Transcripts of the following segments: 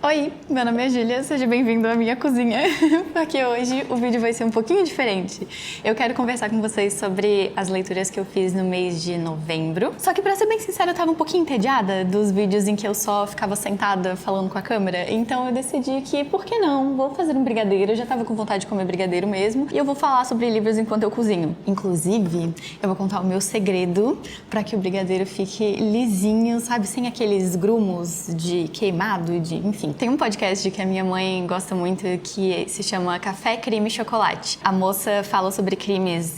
Oi, meu nome é Júlia, seja bem-vindo à minha cozinha, porque hoje o vídeo vai ser um pouquinho diferente. Eu quero conversar com vocês sobre as leituras que eu fiz no mês de novembro. Só que, pra ser bem sincera, eu tava um pouquinho entediada dos vídeos em que eu só ficava sentada falando com a câmera, então eu decidi que, por que não, vou fazer um brigadeiro. Eu já tava com vontade de comer brigadeiro mesmo, e eu vou falar sobre livros enquanto eu cozinho. Inclusive, eu vou contar o meu segredo pra que o brigadeiro fique lisinho, sabe, sem aqueles grumos de queimado, enfim. Tem um podcast que a minha mãe gosta muito que se chama Café, Crime e Chocolate. A moça fala sobre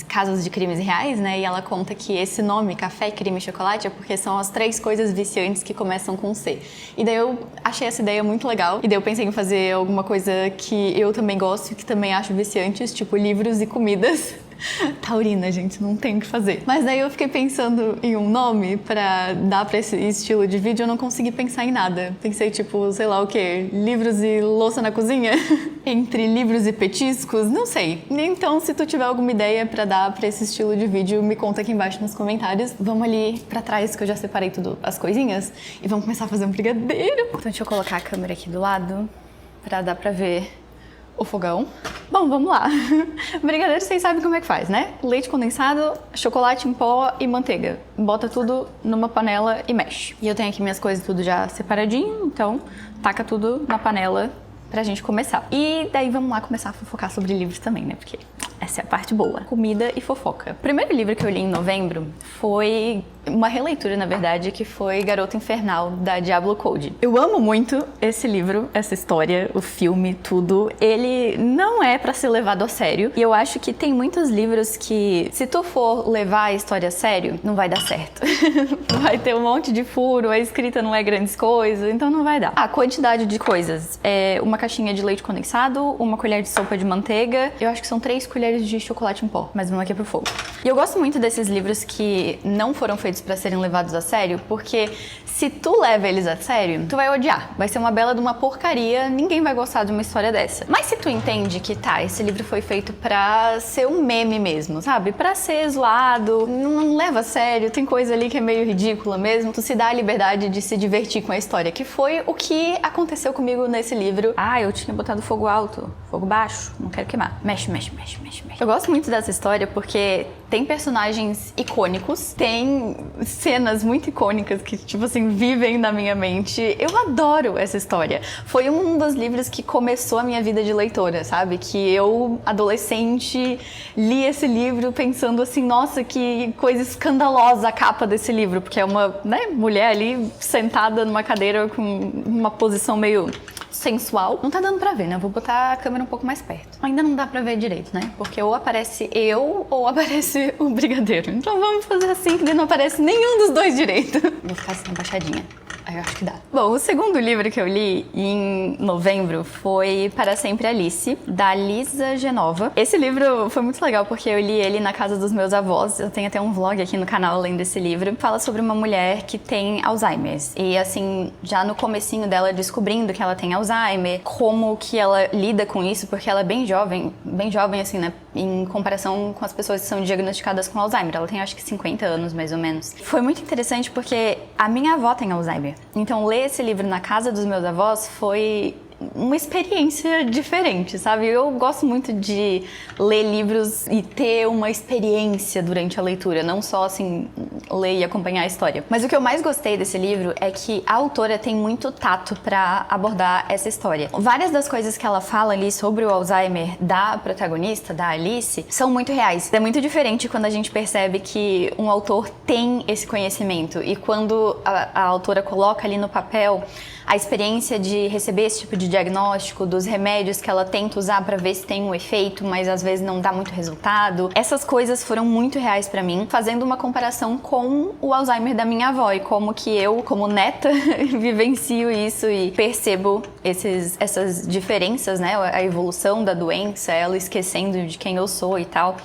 casos de crimes reais, né? E ela conta que esse nome, Café, Crime e Chocolate, é porque são as 3 coisas viciantes que começam com C. E daí eu achei essa ideia muito legal. E daí eu pensei em fazer alguma coisa que eu também gosto e que também acho viciantes, tipo livros e comidas. Taurina, gente, não tem o que fazer. Mas daí eu fiquei pensando em um nome pra dar pra esse estilo de vídeo, eu não consegui pensar em nada. Pensei, tipo, sei lá o quê? Livros e louça na cozinha? Entre livros e petiscos? Não sei. Então, se tu tiver alguma ideia pra dar pra esse estilo de vídeo, me conta aqui embaixo nos comentários. Vamos ali pra trás, que eu já separei tudo, as coisinhas, e vamos começar a fazer um brigadeiro. Então deixa eu colocar a câmera aqui do lado pra dar pra ver o fogão. Bom, vamos lá. Brigadeiro vocês sabem como é que faz, né? Leite condensado, chocolate em pó e manteiga. Bota tudo numa panela e mexe. E eu tenho aqui minhas coisas tudo já separadinho, então taca tudo na panela pra gente começar. E daí vamos lá começar a fofocar sobre livros também, né? Porque essa é a parte boa. Comida e fofoca. O primeiro livro que eu li em novembro foi uma releitura, na verdade, que foi Garota Infernal, da Diablo Code. Eu amo muito esse livro, essa história, o filme, tudo. Ele não é pra ser levado a sério. E eu acho que tem muitos livros que, se tu for levar a história a sério, não vai dar certo. Vai ter um monte de furo, a escrita não é grandes coisas, então não vai dar. A quantidade de coisas é uma caixinha de leite condensado, uma colher de sopa de manteiga, eu acho que são 3 colheres de chocolate em pó, mas vamos aqui pro fogo. E eu gosto muito desses livros que não foram feitos pra serem levados a sério, porque se tu leva eles a sério, tu vai odiar. Vai ser uma bela de uma porcaria, ninguém vai gostar de uma história dessa. Mas se tu entende que tá, esse livro foi feito pra ser um meme mesmo, sabe? Pra ser zoado, não leva a sério, tem coisa ali que é meio ridícula mesmo, tu se dá a liberdade de se divertir com a história, que foi o que aconteceu comigo nesse livro. Ah, eu tinha botado fogo alto, fogo baixo, não quero queimar. Mexe, mexe, mexe, mexe, mexe. Eu gosto muito dessa história porque tem personagens icônicos, tem cenas muito icônicas que, tipo assim, vivem na minha mente. Eu adoro essa história. Foi um dos livros que começou a minha vida de leitora, sabe? Que eu, adolescente, li esse livro pensando assim, nossa, que coisa escandalosa a capa desse livro, porque é uma, né, mulher ali sentada numa cadeira com uma posição meio sensual. Não tá dando pra ver, né? Eu vou botar a câmera um pouco mais perto. Ainda não dá pra ver direito, né? Porque ou aparece eu ou aparece o brigadeiro. Então vamos fazer assim, que não aparece nenhum dos dois direito. Vou ficar assim, abaixadinha. Aí eu acho que dá. Bom, o segundo livro que eu li em novembro foi Para Sempre Alice, da Lisa Genova. Esse livro foi muito legal porque eu li ele na casa dos meus avós. Eu tenho até um vlog aqui no canal além desse livro. Fala sobre uma mulher que tem Alzheimer. E assim, já no comecinho dela descobrindo que ela tem Alzheimer, como que ela lida com isso, porque ela é bem jovem assim, né? Em comparação com as pessoas que são diagnosticadas com Alzheimer. Ela tem acho que 50 anos, mais ou menos. Foi muito interessante porque a minha avó tem Alzheimer. Então, ler esse livro na casa dos meus avós foi uma experiência diferente, sabe? Eu gosto muito de ler livros e ter uma experiência durante a leitura, não só, assim, ler e acompanhar a história. Mas o que eu mais gostei desse livro é que a autora tem muito tato pra abordar essa história. Várias das coisas que ela fala ali sobre o Alzheimer da protagonista, da Alice, são muito reais. É muito diferente quando a gente percebe que um autor tem esse conhecimento e quando a autora coloca ali no papel a experiência de receber esse tipo de diagnóstico, dos remédios que ela tenta usar pra ver se tem um efeito, mas às vezes não dá muito resultado. Essas coisas foram muito reais pra mim, fazendo uma comparação com o Alzheimer da minha avó e como que eu, como neta, vivencio isso e percebo essas diferenças, né? A evolução da doença, ela esquecendo de quem eu sou e tal.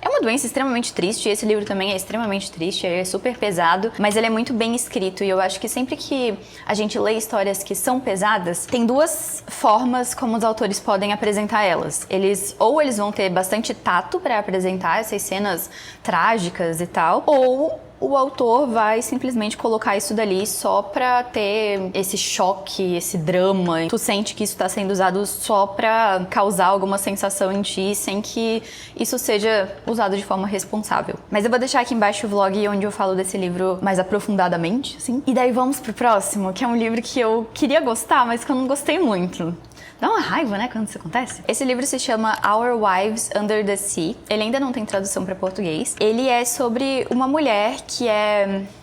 É uma doença extremamente triste, esse livro também é extremamente triste, é super pesado, mas ele é muito bem escrito e eu acho que sempre que a gente lê histórias que são pesadas, tem 2 formas como os autores podem apresentar elas. Eles vão ter bastante tato para apresentar essas cenas trágicas e tal, ou o autor vai simplesmente colocar isso dali só pra ter esse choque, esse drama. Tu sente que isso tá sendo usado só pra causar alguma sensação em ti, sem que isso seja usado de forma responsável. Mas eu vou deixar aqui embaixo o vlog onde eu falo desse livro mais aprofundadamente, assim. E daí vamos pro próximo, que é um livro que eu queria gostar, mas que eu não gostei muito. Dá uma raiva, né, quando isso acontece. Esse livro se chama Our Wives Under the Sea. Ele ainda não tem tradução para português. Ele é sobre uma mulher que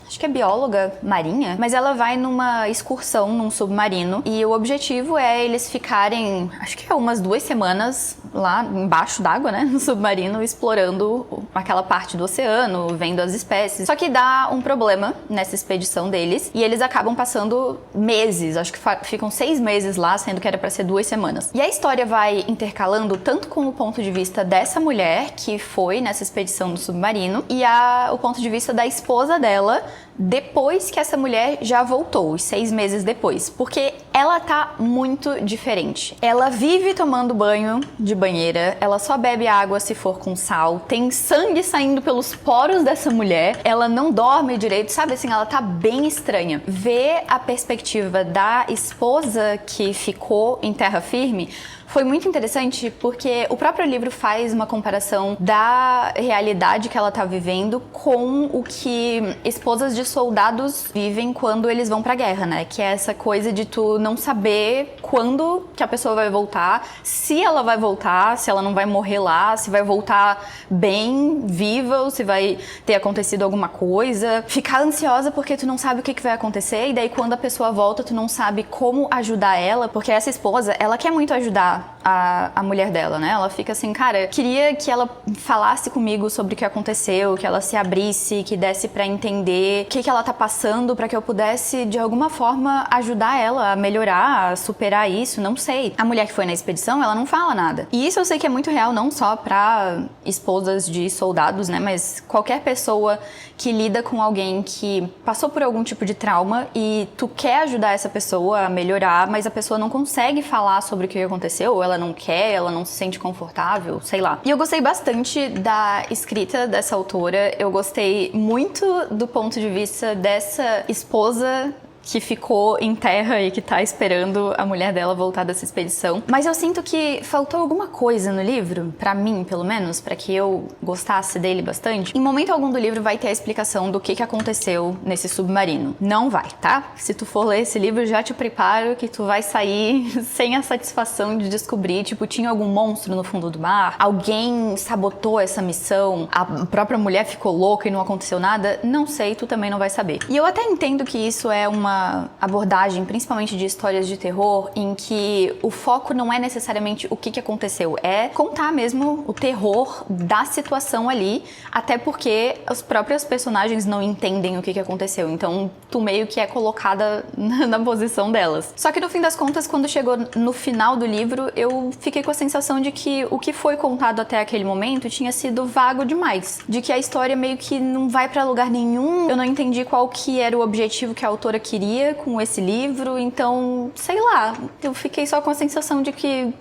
acho que é bióloga marinha, mas ela vai numa excursão num submarino e o objetivo é eles ficarem, acho que é umas 2 semanas lá embaixo d'água, né, no submarino, explorando aquela parte do oceano, vendo as espécies. Só que dá um problema nessa expedição deles e eles acabam passando meses, acho que ficam 6 meses lá, sendo que era pra ser 2 semanas. E a história vai intercalando tanto com o ponto de vista dessa mulher que foi nessa expedição no submarino e o ponto de vista da esposa dela depois que essa mulher já voltou, 6 meses depois, porque ela tá muito diferente. Ela vive tomando banho de banheira, ela só bebe água se for com sal, tem sangue saindo pelos poros dessa mulher, ela não dorme direito, sabe assim, ela tá bem estranha. Ver a perspectiva da esposa que ficou em terra firme foi muito interessante porque o próprio livro faz uma comparação da realidade que ela tá vivendo com o que esposas de soldados vivem quando eles vão pra guerra, né? Que é essa coisa de tu não saber quando que a pessoa vai voltar, se ela vai voltar, se ela não vai morrer lá, se vai voltar bem, viva, ou se vai ter acontecido alguma coisa. Ficar ansiosa porque tu não sabe o que vai acontecer e daí quando a pessoa volta tu não sabe como ajudar ela, porque essa esposa, ela quer muito ajudar a mulher dela, né? Ela fica assim, cara, queria que ela falasse comigo sobre o que aconteceu, que ela se abrisse, que desse pra entender o que ela tá passando, pra que eu pudesse, de alguma forma, ajudar ela a melhorar, a superar isso, não sei. A mulher que foi na expedição, ela não fala nada. E isso eu sei que é muito real, não só pra esposas de soldados, né? Mas qualquer pessoa que lida com alguém que passou por algum tipo de trauma e tu quer ajudar essa pessoa a melhorar, mas a pessoa não consegue falar sobre o que aconteceu, ou ela não quer, ela não se sente confortável, sei lá. E eu gostei bastante da escrita dessa autora, eu gostei muito do ponto de vista dessa esposa que ficou em terra e que tá esperando a mulher dela voltar dessa expedição. Mas eu sinto que faltou alguma coisa no livro, pra mim, pelo menos, pra que eu gostasse dele bastante. Em momento algum do livro vai ter a explicação do que aconteceu nesse submarino. Não vai, tá? Se tu for ler esse livro, já te preparo que tu vai sair sem a satisfação de descobrir, tipo, tinha algum monstro no fundo do mar, alguém sabotou essa missão, a própria mulher ficou louca e não aconteceu nada. Não sei, tu também não vai saber. E eu até entendo que isso é uma abordagem, principalmente de histórias de terror, em que o foco não é necessariamente o que aconteceu, é contar mesmo o terror da situação ali, até porque os próprios personagens não entendem o que aconteceu, então tu meio que é colocada na posição delas. Só que no fim das contas, quando chegou no final do livro, eu fiquei com a sensação de que o que foi contado até aquele momento tinha sido vago demais, de que a história meio que não vai pra lugar nenhum, eu não entendi qual que era o objetivo que a autora queria com esse livro, então, sei lá, eu fiquei só com a sensação de que,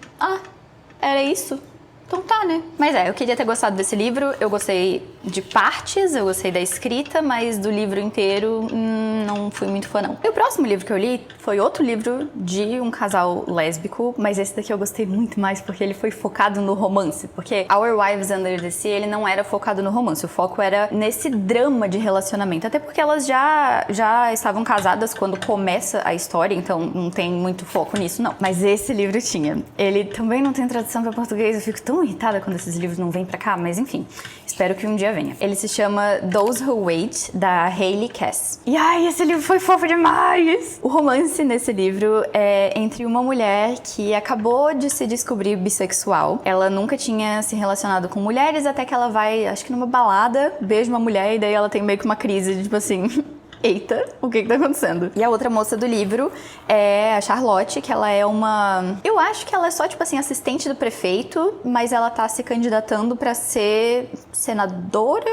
era isso. Então tá, né? Mas eu queria ter gostado desse livro, eu gostei de partes, eu gostei da escrita, mas do livro inteiro não fui muito fã não. E o próximo livro que eu li foi outro livro de um casal lésbico, mas esse daqui eu gostei muito mais porque ele foi focado no romance, porque Our Wives Under the Sea, ele não era focado no romance, o foco era nesse drama de relacionamento, até porque elas já estavam casadas quando começa a história, então não tem muito foco nisso não. Mas esse livro tinha. Ele também não tem tradução para português, eu fico tão irritada quando esses livros não vêm pra cá, mas enfim, espero que um dia venha. Ele se chama Those Who Wait, da Hayley Cass. E esse livro foi fofo demais! O romance nesse livro é entre uma mulher que acabou de se descobrir bissexual. Ela nunca tinha se relacionado com mulheres, até que ela vai, acho que numa balada, beija uma mulher e daí ela tem meio que uma crise de tipo assim... Eita, o que tá acontecendo? E a outra moça do livro é a Charlotte, que ela é uma... Eu acho que ela é só, tipo assim, assistente do prefeito, mas ela tá se candidatando pra ser senadora?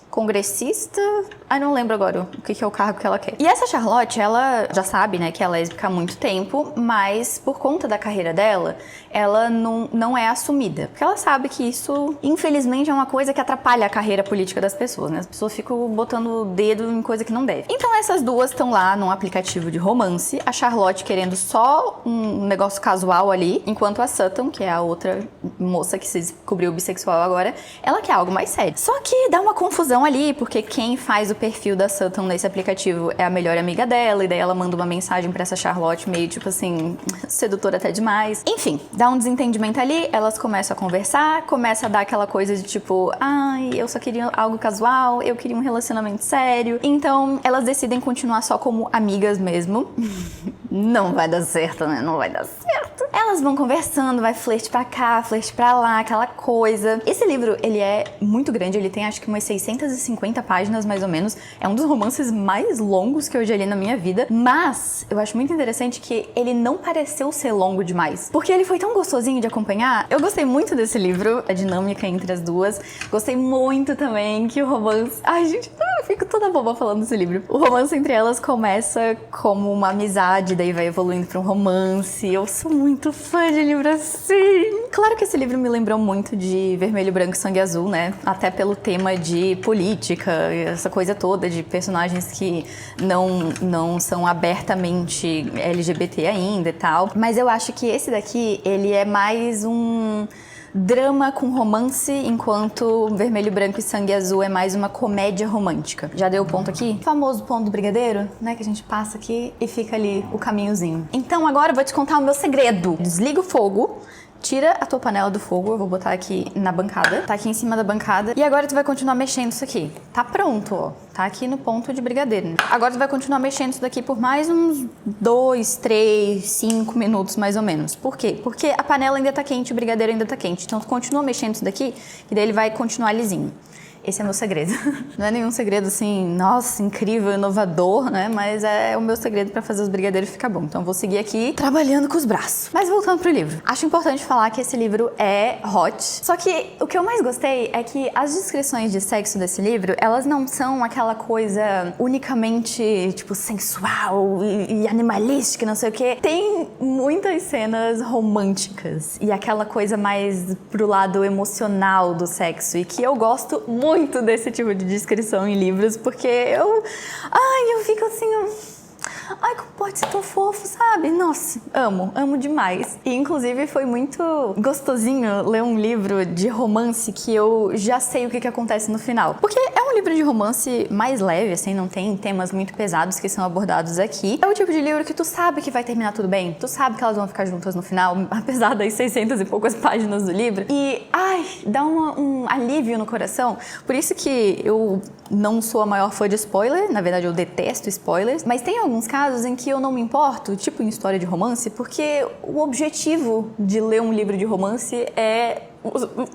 congressista. Ai, não lembro agora o que é o cargo que ela quer. E essa Charlotte, ela já sabe, né, que é lésbica há muito tempo, mas por conta da carreira dela, ela não é assumida. Porque ela sabe que isso, infelizmente, é uma coisa que atrapalha a carreira política das pessoas, né? As pessoas ficam botando o dedo em coisa que não deve. Então essas duas estão lá num aplicativo de romance, a Charlotte querendo só um negócio casual ali, enquanto a Sutton, que é a outra moça que se descobriu bissexual agora, ela quer algo mais sério. Só que dá uma confusão ali, porque quem faz o perfil da Sutton nesse aplicativo é a melhor amiga dela, e daí ela manda uma mensagem pra essa Charlotte meio tipo assim, sedutora até demais. Enfim, dá um desentendimento ali, elas começam a conversar, começa a dar aquela coisa de tipo, ai, eu só queria algo casual, eu queria um relacionamento sério. Então, elas decidem continuar só como amigas mesmo. Não vai dar certo, né? Não vai dar certo. Elas vão conversando, vai flerte pra cá, flerte pra lá, aquela coisa. Esse livro, ele é muito grande, ele tem acho que umas 650 páginas, mais ou menos. É um dos romances mais longos que eu já li na minha vida, mas eu acho muito interessante que ele não pareceu ser longo demais, porque ele foi tão gostosinho de acompanhar. Eu gostei muito desse livro, a dinâmica entre as duas. Gostei muito também que o romance... Ai, gente, eu fico toda boba falando desse livro. O romance entre elas começa como uma amizade, daí vai evoluindo pra um romance. Eu sou muito fã de livro assim. Claro que esse livro me lembrou muito de Vermelho, Branco e Sangue Azul, né? Até pelo tema de política, essa coisa toda de personagens que não são abertamente LGBT ainda e tal. Mas eu acho que esse daqui, ele é mais um drama com romance, enquanto Vermelho, Branco e Sangue Azul é mais uma comédia romântica. Já deu o ponto aqui? O famoso ponto do brigadeiro, né? Que a gente passa aqui e fica ali o caminhozinho. Então agora eu vou te contar o meu segredo. Desliga o fogo. Tira a tua panela do fogo, eu vou botar aqui na bancada. Tá aqui em cima da bancada. E agora tu vai continuar mexendo isso aqui. Tá pronto, ó. Tá aqui no ponto de brigadeiro. Agora tu vai continuar mexendo isso daqui por mais uns 2, 3, 5 minutos, mais ou menos. Por quê? Porque a panela ainda tá quente, o brigadeiro ainda tá quente. Então tu continua mexendo isso daqui, e daí ele vai continuar lisinho. Esse é meu segredo. Não é nenhum segredo assim, nossa, incrível, inovador, né? Mas é o meu segredo pra fazer os brigadeiros ficar bom. Então eu vou seguir aqui trabalhando com os braços. Mas voltando pro livro. Acho importante falar que esse livro é hot. Só que o que eu mais gostei é que as descrições de sexo desse livro, elas não são aquela coisa unicamente, tipo, sensual e animalística, não sei o quê. Tem muitas cenas românticas e aquela coisa mais pro lado emocional do sexo. E que eu gosto muito desse tipo de descrição em livros, porque eu fico assim, ai, como pode ser tão fofo, sabe? Nossa, amo demais. E inclusive foi muito gostosinho ler um livro de romance que eu já sei o que acontece no final. Porque é um livro de romance mais leve, assim, não tem temas muito pesados que são abordados aqui. É o tipo de livro que tu sabe que vai terminar tudo bem, tu sabe que elas vão ficar juntas no final, apesar das 600 e poucas páginas do livro. E, dá um alívio no coração. Por isso que eu não sou a maior fã de spoiler, na verdade eu detesto spoilers, mas tem alguns casos em que eu não me importo, tipo em história de romance, porque o objetivo de ler um livro de romance é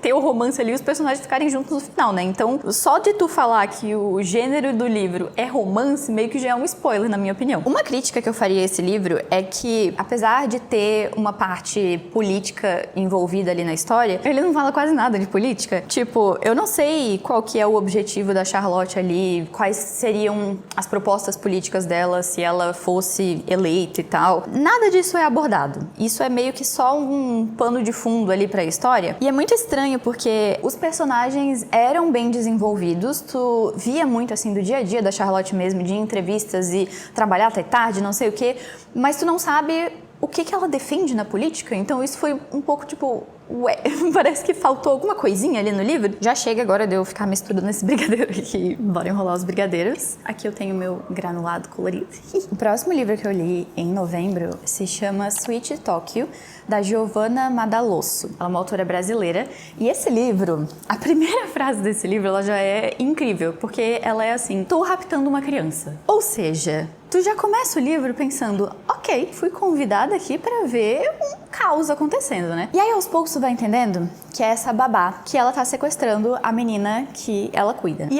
ter o romance ali e os personagens ficarem juntos no final, né? Então, só de tu falar que o gênero do livro é romance, meio que já é um spoiler, na minha opinião. Uma crítica que eu faria a esse livro é que, apesar de ter uma parte política envolvida ali na história, ele não fala quase nada de política. Tipo, eu não sei qual que é o objetivo da Charlotte ali, quais seriam as propostas políticas dela se ela fosse eleita e tal. Nada disso é abordado. Isso é meio que só um pano de fundo ali pra história. E é muito estranho porque os personagens eram bem desenvolvidos, tu via muito assim do dia a dia da Charlotte mesmo, de entrevistas e trabalhar até tarde, não sei o quê, mas tu não sabe o que ela defende na política, então isso foi um pouco tipo, ué, parece que faltou alguma coisinha ali no livro. Já chega agora de eu ficar misturando esse brigadeiro aqui. Bora enrolar os brigadeiros. Aqui eu tenho meu granulado colorido. O próximo livro que eu li em novembro se chama Sweet Tokyo, da Giovanna Madalosso. Ela é uma autora brasileira. E esse livro, a primeira frase desse livro, ela já é incrível, porque ela é assim, tô raptando uma criança. Ou seja, tu já começa o livro pensando, ok, fui convidada aqui pra ver um caos acontecendo, né? E aí aos poucos tu vai entendendo que é essa babá, que ela tá sequestrando a menina que ela cuida. E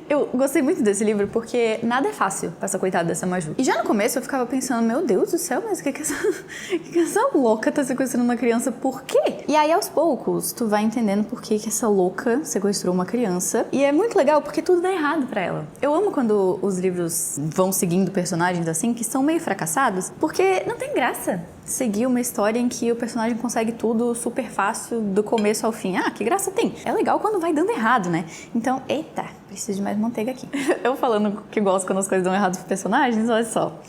eu gostei muito desse livro porque nada é fácil pra essa coitada dessa Maju. E já no começo eu ficava pensando, meu Deus do céu, mas o que essa louca tá sequestrando uma criança? Por quê? E aí, aos poucos, tu vai entendendo por que essa louca sequestrou uma criança. E é muito legal porque tudo dá errado pra ela. Eu amo quando os livros vão seguindo personagens assim, que são meio fracassados, porque não tem graça seguir uma história em que o personagem consegue tudo super fácil, do começo ao fim. Ah, que graça tem? É legal quando vai dando errado, né? Então, eita, preciso de mais manteiga aqui. Eu falando que gosto quando as coisas dão errado pros personagens, olha só.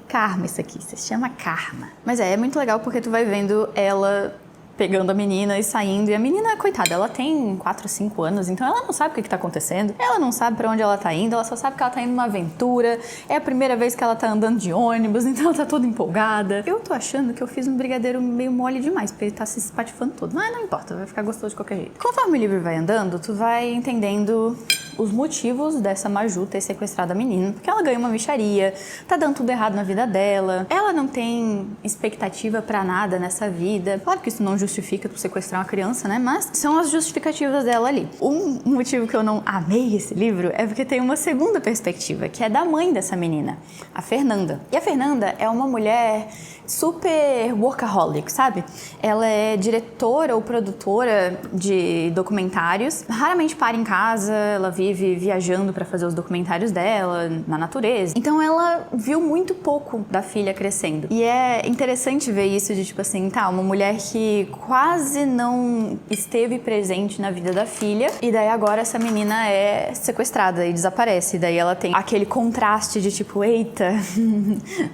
Karma isso aqui, se chama karma. Mas é muito legal porque tu vai vendo ela pegando a menina e saindo. E a menina, coitada, ela tem 4 ou 5 anos, então ela não sabe o que tá acontecendo. Ela não sabe pra onde ela tá indo, ela só sabe que ela tá indo numa aventura. É a primeira vez que ela tá andando de ônibus, então ela tá toda empolgada. Eu tô achando que eu fiz um brigadeiro meio mole demais, porque ele tá se espatifando todo. Mas não importa, vai ficar gostoso de qualquer jeito. Conforme o livro vai andando, tu vai entendendo os motivos dessa Maju ter sequestrado a menina, porque ela ganha uma mixaria, tá dando tudo errado na vida dela, ela não tem expectativa pra nada nessa vida. Claro que isso não justifica tu sequestrar uma criança, né? Mas são as justificativas dela ali. Um motivo que eu não amei esse livro é porque tem uma segunda perspectiva, que é da mãe dessa menina, a Fernanda. E a Fernanda é uma mulher super workaholic, sabe? Ela é diretora ou produtora de documentários, raramente para em casa, ela vive viajando para fazer os documentários dela na natureza. Então ela viu muito pouco da filha crescendo. E é interessante ver isso de tipo assim, tá, uma mulher que quase não esteve presente na vida da filha, e daí agora essa menina é sequestrada e desaparece. E daí ela tem aquele contraste de tipo, eita,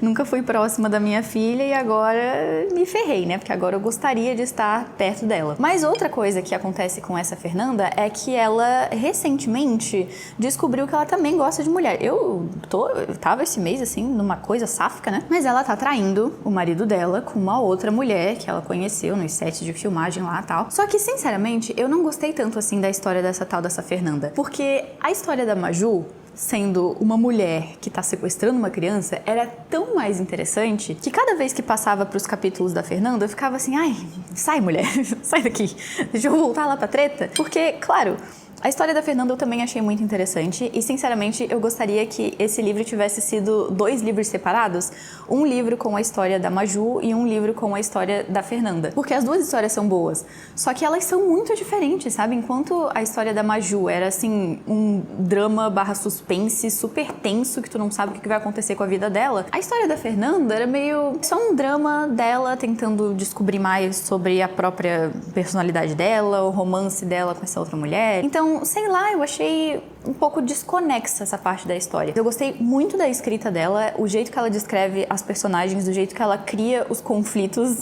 nunca fui próxima da minha filha e agora me ferrei, né? Porque agora eu gostaria de estar perto dela. Mas outra coisa que acontece com essa Fernanda é que ela recentemente descobriu que ela também gosta de mulher. Eu tava esse mês assim, numa coisa sáfica, né? Mas ela tá traindo o marido dela com uma outra mulher que ela conheceu nos sets de filmagem lá e tal. Só que, sinceramente, eu não gostei tanto assim da história dessa Fernanda. Porque a história da Maju, sendo uma mulher que tá sequestrando uma criança, era tão mais interessante que cada vez que passava pros capítulos da Fernanda, eu ficava assim, ai, sai mulher, sai daqui, deixa eu voltar lá pra treta. Porque, claro, a história da Fernanda eu também achei muito interessante e, sinceramente, eu gostaria que esse livro tivesse sido 2 livros separados, um livro com a história da Maju e um livro com a história da Fernanda, porque as 2 histórias são boas, só que elas são muito diferentes, sabe? Enquanto a história da Maju era, assim, um drama / suspense super tenso, que tu não sabe o que vai acontecer com a vida dela, a história da Fernanda era meio só um drama dela tentando descobrir mais sobre a própria personalidade dela, o romance dela com essa outra mulher. Então, sei lá, eu achei um pouco desconexa essa parte da história. Eu gostei muito da escrita dela, o jeito que ela descreve as personagens, do jeito que ela cria os conflitos.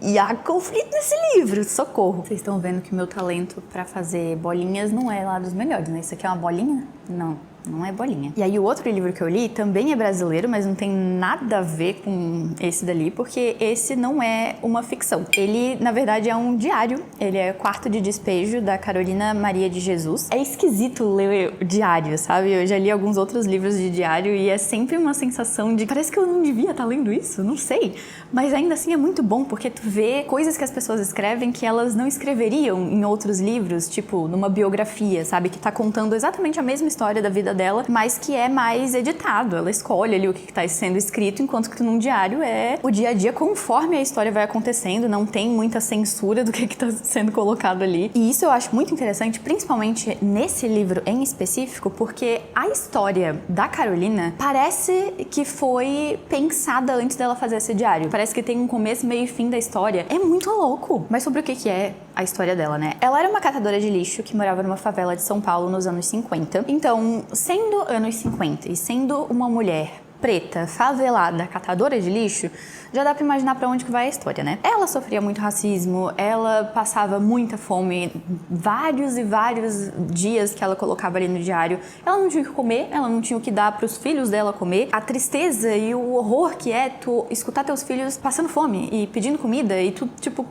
E há conflito nesse livro, socorro. Vocês estão vendo que o meu talento pra fazer bolinhas não é lá dos melhores, né? Isso aqui é uma bolinha? Não é bolinha. E aí o outro livro que eu li também é brasileiro, mas não tem nada a ver com esse dali, porque esse não é uma ficção. Ele, na verdade, é um diário. Ele é Quarto de Despejo, da Carolina Maria de Jesus. É esquisito ler diário, sabe? Eu já li alguns outros livros de diário e é sempre uma sensação de... Parece que eu não devia estar lendo isso, não sei. Mas ainda assim é muito bom, porque tu vê coisas que as pessoas escrevem que elas não escreveriam em outros livros, tipo numa biografia, sabe? Que tá contando exatamente a mesma história da vida dela, mas que é mais editado. Ela escolhe ali o que tá sendo escrito, enquanto que num diário é o dia a dia conforme a história vai acontecendo, não tem muita censura do que tá sendo colocado ali. E isso eu acho muito interessante, principalmente nesse livro em específico, porque a história da Carolina parece que foi pensada antes dela fazer esse diário. Parece que tem um começo, meio e fim da história. É muito louco. Mas sobre o que é a história dela, né? Ela era uma catadora de lixo que morava numa favela de São Paulo nos anos 50. Então, sendo anos 50 e sendo uma mulher preta, favelada, catadora de lixo, já dá pra imaginar pra onde que vai a história, né? Ela sofria muito racismo, ela passava muita fome, vários e vários dias que ela colocava ali no diário. Ela não tinha o que comer, ela não tinha o que dar pros filhos dela comer. A tristeza e o horror que é tu escutar teus filhos passando fome e pedindo comida e tu, tipo...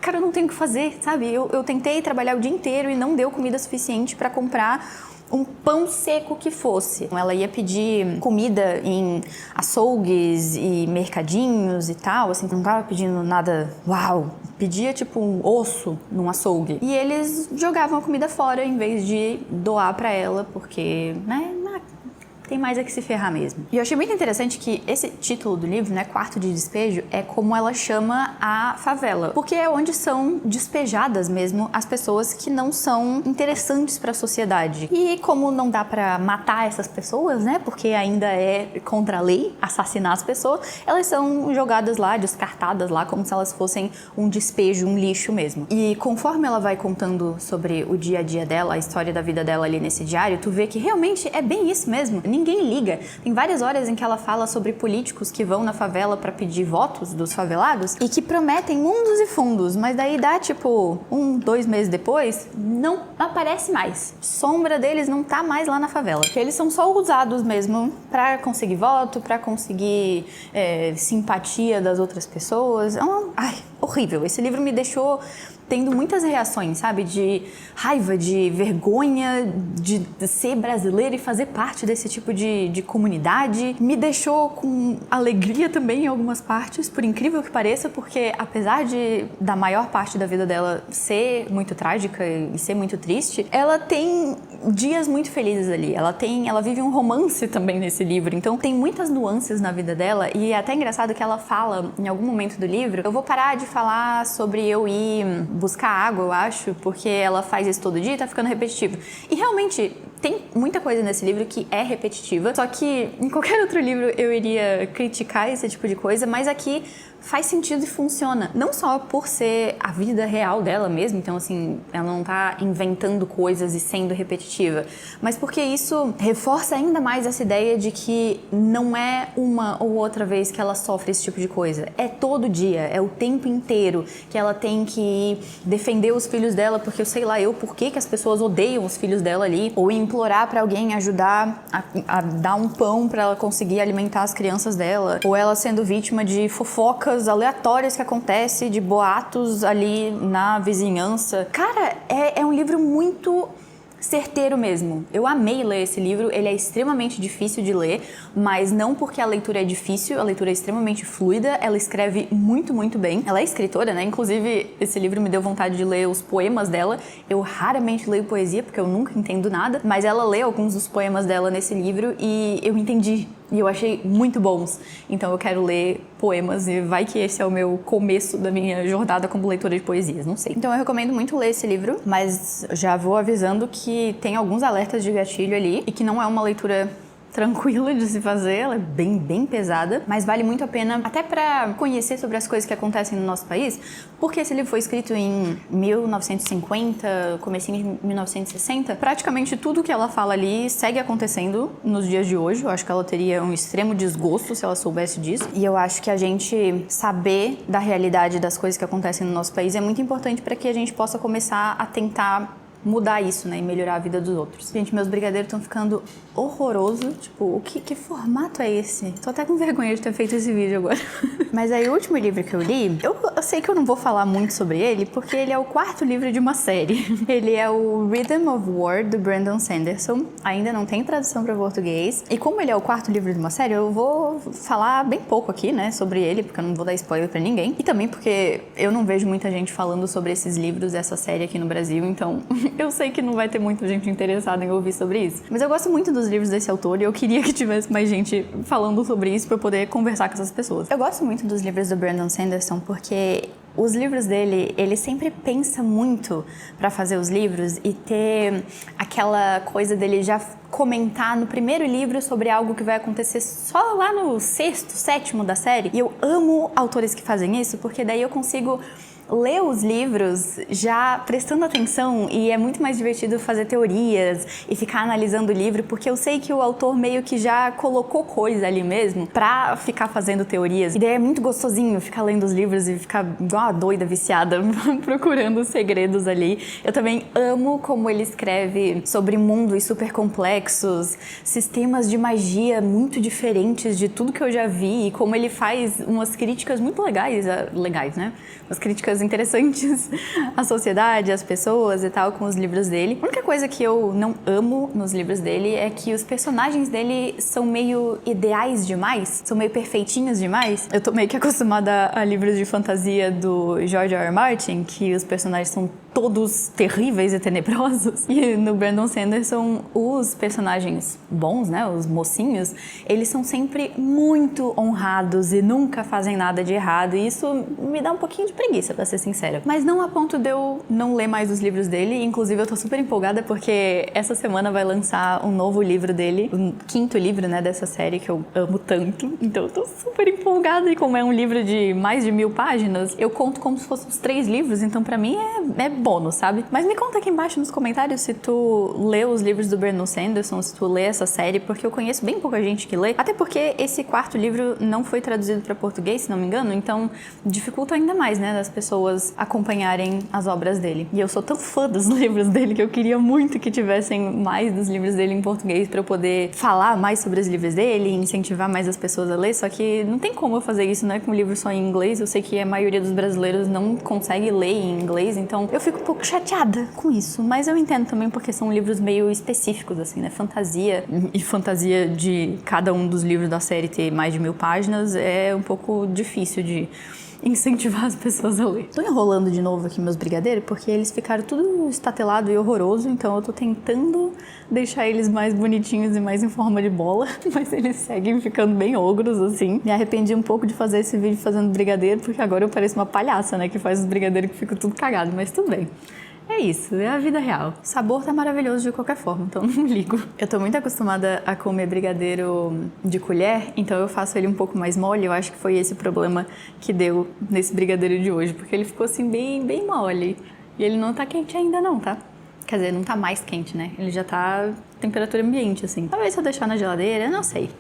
Cara, eu não tenho o que fazer, sabe? Eu tentei trabalhar o dia inteiro e não deu comida suficiente pra comprar um pão seco que fosse. Ela ia pedir comida em açougues e mercadinhos e tal, assim, não tava pedindo nada, uau, pedia tipo um osso num açougue. E eles jogavam a comida fora em vez de doar pra ela, porque, né, tem mais é que se ferrar mesmo. E eu achei muito interessante que esse título do livro, né, Quarto de Despejo, é como ela chama a favela, porque é onde são despejadas mesmo as pessoas que não são interessantes para a sociedade. E como não dá para matar essas pessoas, né, porque ainda é contra a lei assassinar as pessoas, elas são jogadas lá, descartadas lá, como se elas fossem um despejo, um lixo mesmo. E conforme ela vai contando sobre o dia a dia dela, a história da vida dela ali nesse diário, tu vê que realmente é bem isso mesmo. Ninguém liga. Tem várias horas em que ela fala sobre políticos que vão na favela pra pedir votos dos favelados e que prometem mundos e fundos, mas daí dá tipo 2 meses depois, não aparece mais. Sombra deles não tá mais lá na favela. Eles são só usados mesmo pra conseguir voto, pra conseguir simpatia das outras pessoas. Ai, horrível. Esse livro me deixou tendo muitas reações, sabe? De raiva, de vergonha, de ser brasileira e fazer parte desse tipo de comunidade. Me deixou com alegria também em algumas partes, por incrível que pareça, porque apesar da maior parte da vida dela ser muito trágica e ser muito triste, ela tem dias muito felizes ali. Ela vive um romance também nesse livro, então tem muitas nuances na vida dela e é até engraçado que ela fala em algum momento do livro, eu vou parar de falar sobre eu ir buscar água, eu acho, porque ela faz isso todo dia e tá ficando repetitivo. E realmente tem muita coisa nesse livro que é repetitiva, só que em qualquer outro livro eu iria criticar esse tipo de coisa, mas aqui faz sentido e funciona. Não só por ser a vida real dela mesmo, então assim, ela não tá inventando coisas e sendo repetitiva, mas porque isso reforça ainda mais essa ideia de que não é uma ou outra vez que ela sofre esse tipo de coisa. É todo dia, é o tempo inteiro que ela tem que defender os filhos dela, porque eu sei lá por que as pessoas odeiam os filhos dela ali, ou implorar pra alguém ajudar a dar um pão pra ela conseguir alimentar as crianças dela, ou ela sendo vítima de fofocas aleatórias que acontecem, de boatos ali na vizinhança. Cara, é um livro muito certeiro mesmo. Eu amei ler esse livro, ele é extremamente difícil de ler, mas não porque a leitura é difícil, a leitura é extremamente fluida, ela escreve muito, muito bem. Ela é escritora, né? Inclusive, esse livro me deu vontade de ler os poemas dela. Eu raramente leio poesia, porque eu nunca entendo nada, mas ela lê alguns dos poemas dela nesse livro e eu entendi. E eu achei muito bons. Então eu quero ler poemas e vai que esse é o meu começo da minha jornada como leitora de poesias, não sei. Então eu recomendo muito ler esse livro, mas já vou avisando que tem alguns alertas de gatilho ali e que não é uma leitura tranquila de se fazer, ela é bem, bem pesada, mas vale muito a pena até pra conhecer sobre as coisas que acontecem no nosso país, porque esse livro foi escrito em 1950, comecinho de 1960, praticamente tudo que ela fala ali segue acontecendo nos dias de hoje. Eu acho que ela teria um extremo desgosto se ela soubesse disso, e eu acho que a gente saber da realidade das coisas que acontecem no nosso país é muito importante para que a gente possa começar a tentar mudar isso, né, e melhorar a vida dos outros. Gente, meus brigadeiros estão ficando horroroso. Tipo, que formato é esse? Tô até com vergonha de ter feito esse vídeo agora. Mas aí o último livro que eu li, eu sei que eu não vou falar muito sobre ele, porque ele é o 4º livro de uma série. Ele é o Rhythm of War, do Brandon Sanderson. Ainda não tem tradução para português. E como ele é o 4º livro de uma série, eu vou falar bem pouco aqui, né, sobre ele, porque eu não vou dar spoiler pra ninguém. E também porque eu não vejo muita gente falando sobre esses livros, essa série aqui no Brasil, então eu sei que não vai ter muita gente interessada em ouvir sobre isso. Mas eu gosto muito dos livros desse autor e eu queria que tivesse mais gente falando sobre isso pra eu poder conversar com essas pessoas. Eu gosto muito dos livros do Brandon Sanderson porque os livros dele, ele sempre pensa muito pra fazer os livros e ter aquela coisa dele já comentar no primeiro livro sobre algo que vai acontecer só lá no 6º, 7º da série. E eu amo autores que fazem isso, porque daí eu consigo ler os livros já prestando atenção e é muito mais divertido fazer teorias e ficar analisando o livro, porque eu sei que o autor meio que já colocou coisa ali mesmo pra ficar fazendo teorias. E daí é muito gostosinho ficar lendo os livros e ficar igual uma doida viciada procurando os segredos ali. Eu também amo como ele escreve sobre mundos super complexos, sistemas de magia muito diferentes de tudo que eu já vi, e como ele faz umas críticas muito legais, né? Umas críticas interessantes à sociedade, às pessoas e tal, com os livros dele. A única coisa que eu não amo nos livros dele é que os personagens dele são meio ideais demais, são meio perfeitinhos demais. Eu tô meio que acostumada a livros de fantasia do George R. R. Martin, que os personagens são todos terríveis e tenebrosos. E no Brandon Sanderson, os personagens bons, né, os mocinhos, eles são sempre muito honrados e nunca fazem nada de errado. E isso me dá um pouquinho de preguiça, pra ser sincera. Mas não a ponto de eu não ler mais os livros dele. Inclusive, eu tô super empolgada porque essa semana vai lançar um novo livro dele, o 5º livro, né, dessa série que eu amo tanto. Então eu tô super empolgada. E como é um livro de mais de 1000 páginas, eu conto como se fossem os 3 livros. Então pra mim é bônus, sabe? Mas me conta aqui embaixo nos comentários se tu leu os livros do Brandon Sanderson, se tu lê essa série, porque eu conheço bem pouca gente que lê. Até porque esse 4º livro não foi traduzido pra português, se não me engano. Então dificulta ainda mais, né, das pessoas acompanharem as obras dele. E eu sou tão fã dos livros dele que eu queria muito que tivessem mais dos livros dele em português pra eu poder falar mais sobre os livros dele e incentivar mais as pessoas a ler. Só que não tem como eu fazer isso, né, com um livro só em inglês. Eu sei que a maioria dos brasileiros não consegue ler em inglês, então eu fico um pouco chateada com isso. Mas eu entendo também porque são livros meio específicos, assim, né? Fantasia, e fantasia de cada um dos livros da série ter mais de 1000 páginas é um pouco difícil de incentivar as pessoas a ler. Tô enrolando de novo aqui meus brigadeiros porque eles ficaram tudo estatelado e horroroso, então eu tô tentando deixar eles mais bonitinhos e mais em forma de bola, mas eles seguem ficando bem ogros, assim. Me arrependi um pouco de fazer esse vídeo fazendo brigadeiro, porque agora eu pareço uma palhaça, né, que faz os brigadeiros que ficam tudo cagado, mas tudo bem. É isso, é a vida real. O sabor tá maravilhoso de qualquer forma, então não ligo. Eu tô muito acostumada a comer brigadeiro de colher, então eu faço ele um pouco mais mole. Eu acho que foi esse o problema que deu nesse brigadeiro de hoje, porque ele ficou assim bem mole. E ele não tá quente ainda não, tá? Quer dizer, não tá mais quente, né? Ele já tá temperatura ambiente, assim. Talvez se eu deixar na geladeira, não sei.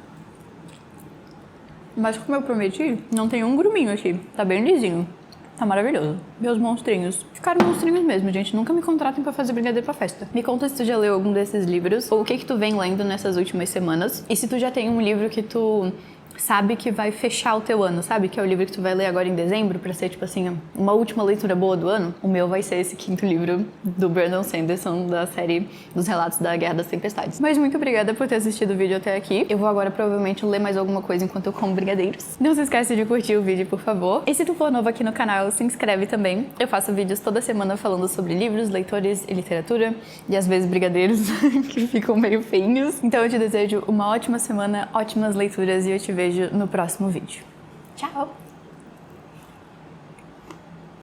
Mas como eu prometi, não tem um gruminho aqui. Tá bem lisinho. Tá maravilhoso. Meus monstrinhos. Ficaram monstrinhos mesmo, gente. Nunca me contratem pra fazer brigadeiro pra festa. Me conta se tu já leu algum desses livros, ou o que tu vem lendo nessas últimas semanas. E se tu já tem um livro que tu sabe que vai fechar o teu ano, sabe? Que é o livro que tu vai ler agora em dezembro, pra ser, tipo assim, uma última leitura boa do ano. O meu vai ser esse 5º livro do Brandon Sanderson, da série dos relatos da Guerra das Tempestades. Mas muito obrigada por ter assistido o vídeo até aqui. Eu vou agora provavelmente ler mais alguma coisa enquanto eu como brigadeiros. Não se esquece de curtir o vídeo, por favor. E se tu for novo aqui no canal, se inscreve também. Eu faço vídeos toda semana falando sobre livros, leitores e literatura. E às vezes brigadeiros, que ficam meio feinhos. Então eu te desejo uma ótima semana, ótimas leituras e eu te vejo no próximo vídeo. Tchau!